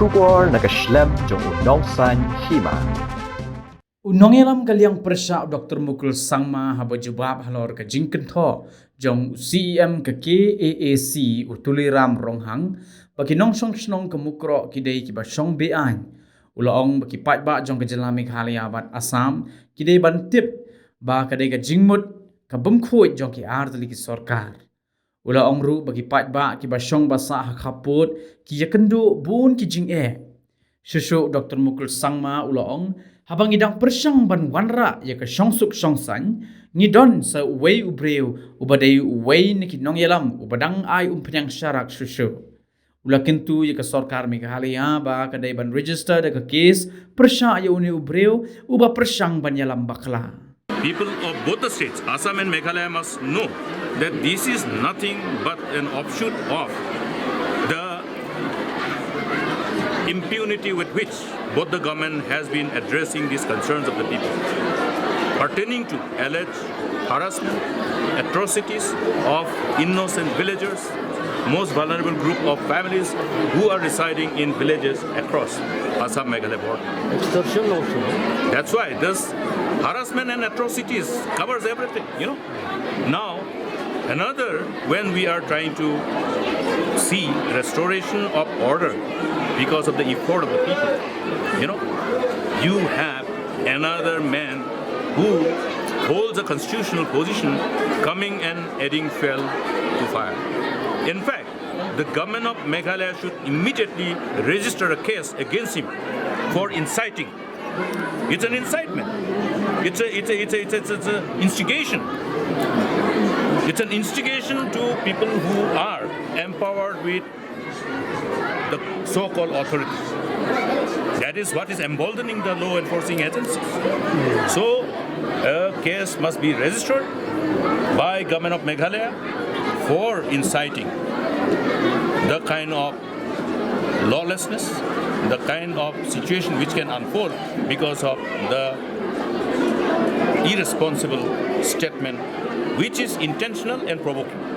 Shubor naga Khlem jong unong san Hima. Nongrim kaliang persya Dr. Mukul sangma haba jubab halor ka Jingkynthoh jong CEM ka KAAC utuliram ronghang bagi nongsong snong ke mukro kidei ki basong bean ulaong bagi patba jong ke jelami khaliabat Assam kidei bantip ba kadei ka jingmut ka bumkhoi jong ki ardli ki sarkar ulaong ru bagi patba ki basong basa hakaput ki yakendu bun ki jinge Shushu Dr. Mukul sangma ulaong habang idang persyang ban wanra ya ka syongsuk syongsan ngidon sa uway ubreu ubaday uway ni kinong yalam ubadang ay penyang syarak shushu ulakin tu ya ka sarkar mi kahalia ba kadai ban register da ka case persya ya uni ubreu uba persyang ban yalam bakla. People of both the states, Assam and Meghalaya, must know that this is nothing but an offshoot of the impunity with which both the government has been addressing these concerns of the people pertaining to alleged harassment, atrocities of innocent villagers, most vulnerable group of families who are residing in villages across Assam-Meghalaya border. Extortion also. That's why this harassment and atrocities covers everything, Now, another, when we are trying to see restoration of order because of the effort of the people, you have another man who holds a constitutional position coming and adding fuel to fire. In fact, the government of Meghalaya should immediately register a case against him for inciting. It's an incitement. It's an instigation. It's an instigation to people who are empowered with the so-called authorities. That is what is emboldening the law enforcing agencies. So, a case must be registered by government of Meghalaya for inciting the kind of lawlessness, the kind of situation which can unfold because of the irresponsible statement which is intentional and provoking.